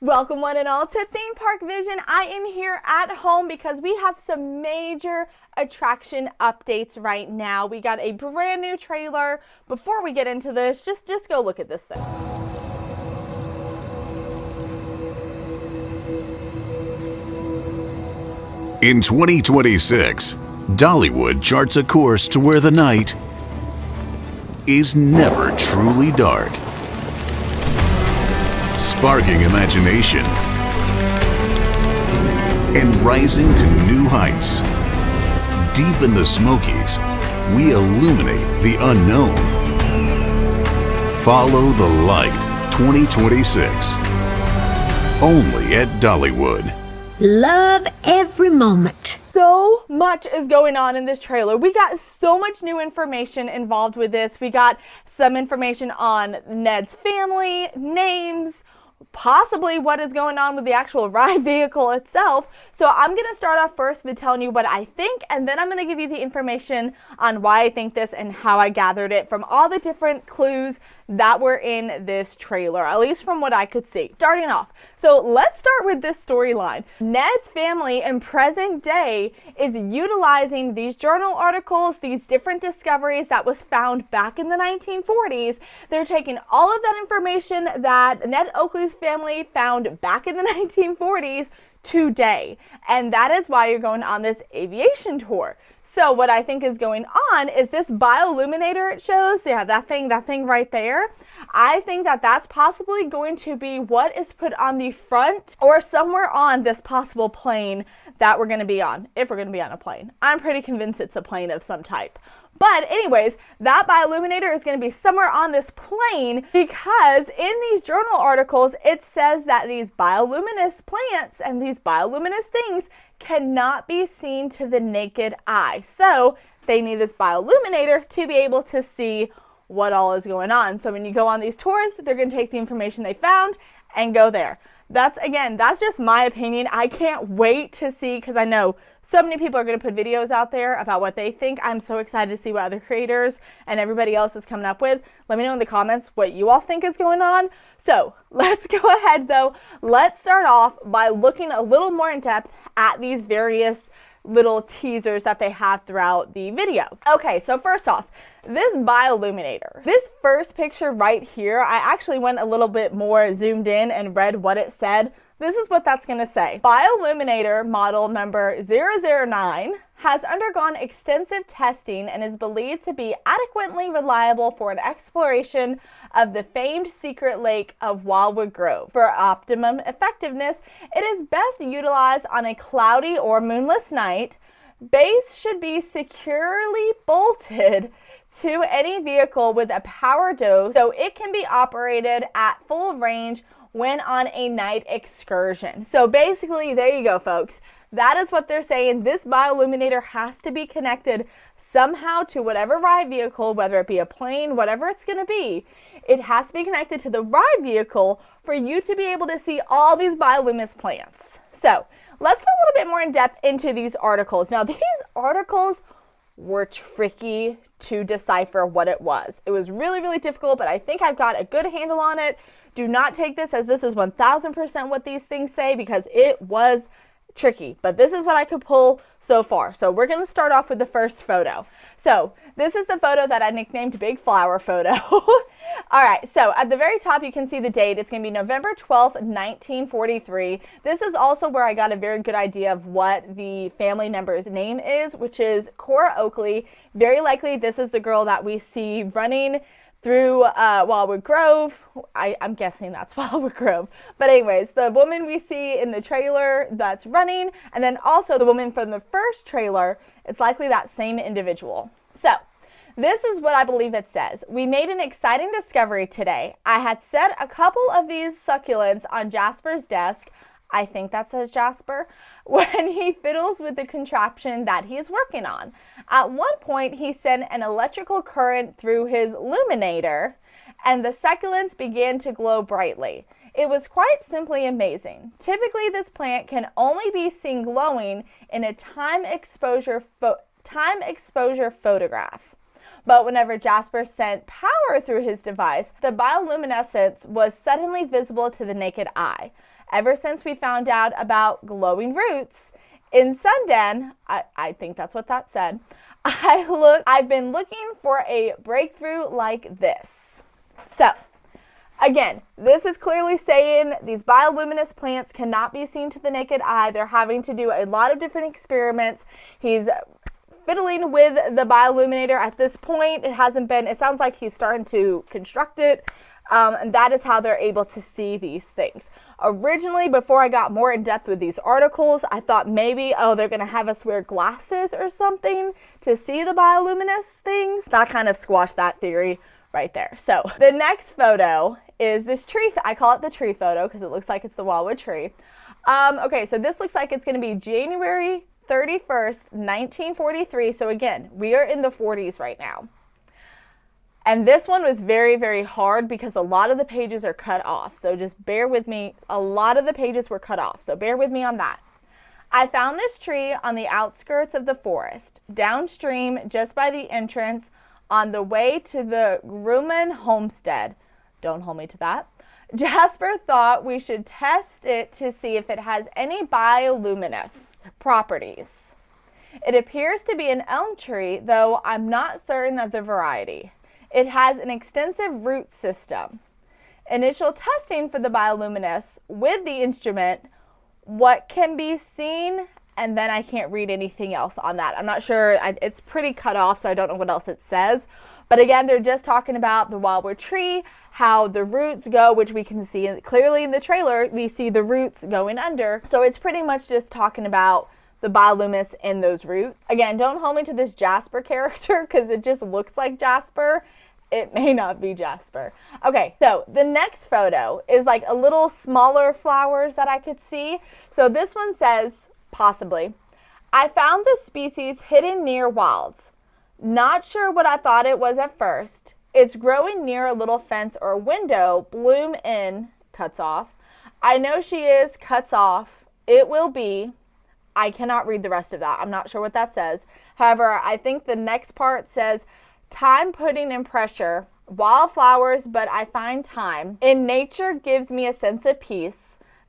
Welcome one and all to Theme Park Vision. I am here at home because we have some major attraction updates right now. We got a brand new trailer. Before we get into this, just go look at this thing. In 2026, Dollywood charts a course to where the night is never truly dark. Sparking imagination and rising to new heights. Deep in the Smokies, we illuminate the unknown. Follow the Light 2026. Only at Dollywood. Love every moment. So much is going on in this trailer. We got so much new information involved with this. We got some information on Ned's family, names, possibly what is going on with the actual ride vehicle itself. So I'm going to start off first with telling you what I think, and then I'm going to give you the information on why I think this and how I gathered it from all the different clues that were in this trailer, at least from what I could see. Starting off, so let's start with this storyline. Ned's family in present day is utilizing these journal articles, these different discoveries that was found back in the 1940s. They're taking all of that information that Ned Oakley's family found back in the 1940s today, and that is why you're going on this aviation tour. So what I think is going on is this bioluminator it shows, yeah, that thing right there. I think that that's possibly going to be what is put on the front or somewhere on this possible plane that we're going to be on, if we're going to be on a plane. I'm pretty convinced it's a plane of some type. But anyways, that bioluminator is going to be somewhere on this plane because in these journal articles, it says that these bioluminous plants and these bioluminous things cannot be seen to the naked eye. So they need this bioluminator to be able to see what all is going on. So when you go on these tours, they're going to take the information they found and go there. That's just my opinion. I can't wait to see, because I know so many people are going to put videos out there about what they think. I'm so excited to see what other creators and everybody else is coming up with. Let me know in the comments what you all think is going on. So let's go ahead though. Let's start off by looking a little more in depth at these various little teasers that they have throughout the video. Okay, so first off, this bioluminator. This first picture right here, I actually went a little bit more zoomed in and read what it said. This is what that's going to say. Bioluminator model number 009 has undergone extensive testing and is believed to be adequately reliable for an exploration of the famed secret lake of Wildwood Grove. For optimum effectiveness, it is best utilized on a cloudy or moonless night. Base should be securely bolted to any vehicle with a power dose so it can be operated at full range when on a night excursion. So basically, there you go, folks. That is what they're saying. This bioluminator has to be connected somehow to whatever ride vehicle, whether it be a plane, whatever it's going to be. It has to be connected to the ride vehicle for you to be able to see all these bioluminous plants. So let's go a little bit more in depth into these articles. Now, these articles were tricky to decipher what it was. It was really, really difficult, but I think I've got a good handle on it. Do not take this as this is 1000% what these things say, because it was tricky, but this is what I could pull so far. So we're going to start off with the first photo. So this is the photo that I nicknamed Big Flower Photo. All right, so at the very top you can see the date. It's going to be November 12th, 1943. This is also where I got a very good idea of what the family member's name is, which is Cora Oakley. Very likely this is the girl that we see running through Wildwood Grove. I'm guessing that's Wildwood Grove. But anyways, the woman we see in the trailer that's running, and then also the woman from the first trailer, it's likely that same individual. So this is what I believe it says. We made an exciting discovery today. I had set a couple of these succulents on Jasper's desk. I think that says Jasper, when he fiddles with the contraption that he's working on. At one point, he sent an electrical current through his luminator, and the succulents began to glow brightly. It was quite simply amazing. Typically, this plant can only be seen glowing in a time exposure photograph. But whenever Jasper sent power through his device, the bioluminescence was suddenly visible to the naked eye. ever since we found out about glowing roots in Sundan. I think that's what that said. I've been looking for a breakthrough like this. So, again, this is clearly saying these bioluminescent plants cannot be seen to the naked eye. They're having to do a lot of different experiments. He's fiddling with the bioluminator at this point. It sounds like he's starting to construct it, and that is how they're able to see these things. Originally, before I got more in depth with these articles, I thought maybe, they're going to have us wear glasses or something to see the bioluminescent things. That kind of squashed that theory right there. So the next photo is this tree. I call it the tree photo because it looks like it's the wildwood tree. Okay, so this looks like it's going to be January 31st, 1943. So again, we are in the 40s right now. And this one was very, very hard because a lot of the pages are cut off. So just bear with me. A lot of the pages were cut off. So bear with me on that. I found this tree on the outskirts of the forest, downstream just by the entrance on the way to the Grumman homestead. Don't hold me to that. Jasper thought we should test it to see if it has any bioluminescent properties. It appears to be an elm tree, though I'm not certain of the variety. It has an extensive root system. Initial testing for the bioluminescence with the instrument, what can be seen, and then I can't read anything else on that. I'm not sure. It's pretty cut off, so I don't know what else it says. But again, they're just talking about the wildwood tree, how the roots go, which we can see clearly in the trailer. We see the roots going under. So it's pretty much just talking about the bioluminescence in those roots. Again, don't hold me to this Jasper character because it just looks like Jasper. It may not be Jasper. Okay, so the next photo is like a little smaller flowers that I could see. So this one says, possibly, I found this species hidden near wilds. Not sure what I thought it was at first. It's growing near a little fence or window. Bloom in, cuts off. I know she is, cuts off. It will be. I cannot read the rest of that. I'm not sure what that says. However, I think the next part says, time putting in pressure, wildflowers, but I find time in nature gives me a sense of peace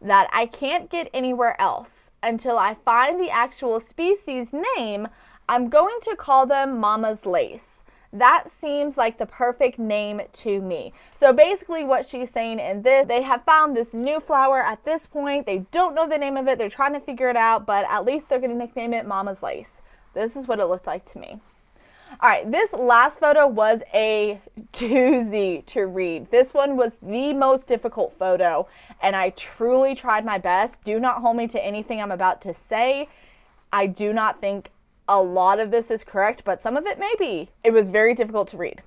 that I can't get anywhere else. Until I find the actual species name, I'm going to call them Mama's Lace. That seems like the perfect name to me. So basically what she's saying in this, they have found this new flower at this point. They don't know the name of it. They're trying to figure it out, but at least they're going to nickname it Mama's Lace. This is what it looked like to me. All right, this last photo was a doozy to read. This one was the most difficult photo, and I truly tried my best. Do not hold me to anything I'm about to say. I do not think a lot of this is correct, but some of it may be. It was very difficult to read.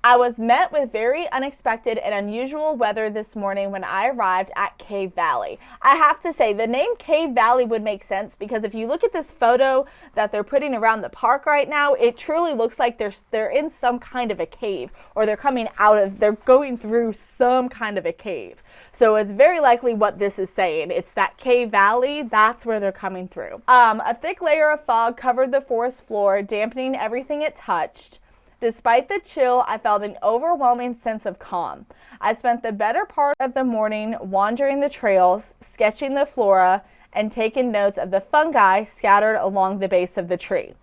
I was met with very unexpected and unusual weather this morning when I arrived at Cave Valley. I have to say, the name Cave Valley would make sense because if you look at this photo that they're putting around the park right now, it truly looks like they're in some kind of a cave, or they're going through some kind of a cave. So it's very likely what this is saying. It's that Cave Valley, that's where they're coming through. A thick layer of fog covered the forest floor, dampening everything it touched. Despite the chill, I felt an overwhelming sense of calm. I spent the better part of the morning wandering the trails, sketching the flora, and taking notes of the fungi scattered along the base of the tree.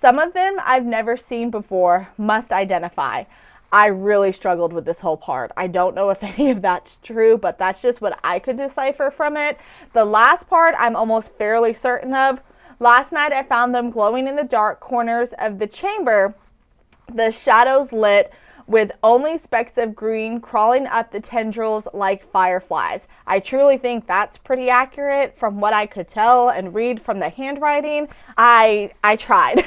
Some of them I've never seen before, must identify. I really struggled with this whole part. I don't know if any of that's true, but that's just what I could decipher from it. The last part I'm almost fairly certain of. Last night I found them glowing in the dark corners of the chamber, the shadows lit with only specks of green crawling up the tendrils like fireflies. I truly think that's pretty accurate from what I could tell and read from the handwriting. I tried.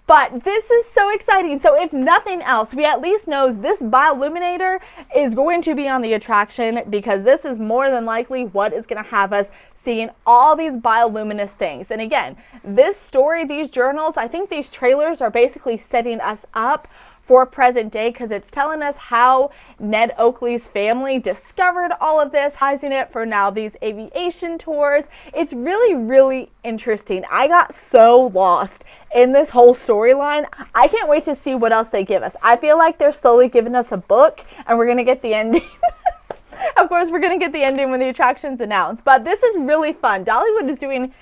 But this is so exciting. So if nothing else, we at least know this bioluminator is going to be on the attraction because this is more than likely what is going to have us seeing all these bioluminescent things. And again, this story, these journals, I think these trailers are basically setting us up for present day because it's telling us how Ned Oakley's family discovered all of this, hiding it for now these aviation tours. It's really, really interesting. I got so lost in this whole storyline. I can't wait to see what else they give us. I feel like they're slowly giving us a book and we're going to get the ending. Of course, we're going to get the ending when the attraction's announced, but this is really fun. Dollywood is doing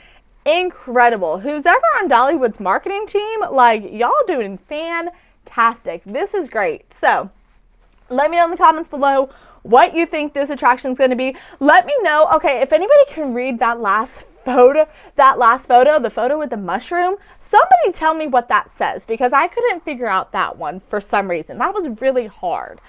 incredible. Who's ever on Dollywood's marketing team, like, y'all doing fantastic. This is great. So, let me know in the comments below what you think this attraction is going to be. Let me know, okay, if anybody can read that last photo, the photo with the mushroom, somebody tell me what that says, because I couldn't figure out that one for some reason. That was really hard.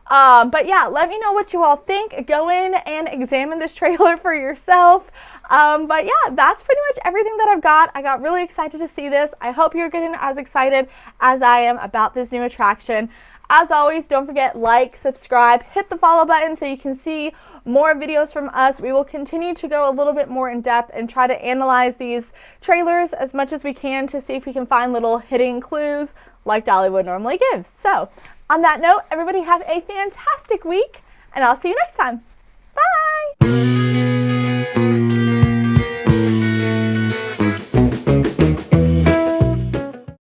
But yeah, let me know what you all think. Go in and examine this trailer for yourself. But yeah, that's pretty much everything that I've got. I got really excited to see this. I hope you're getting as excited as I am about this new attraction. As always, don't forget, like, subscribe, hit the follow button so you can see more videos from us. We will continue to go a little bit more in depth and try to analyze these trailers as much as we can to see if we can find little hidden clues like Dollywood normally gives. So, on that note, everybody have a fantastic week, and I'll see you next time. Bye!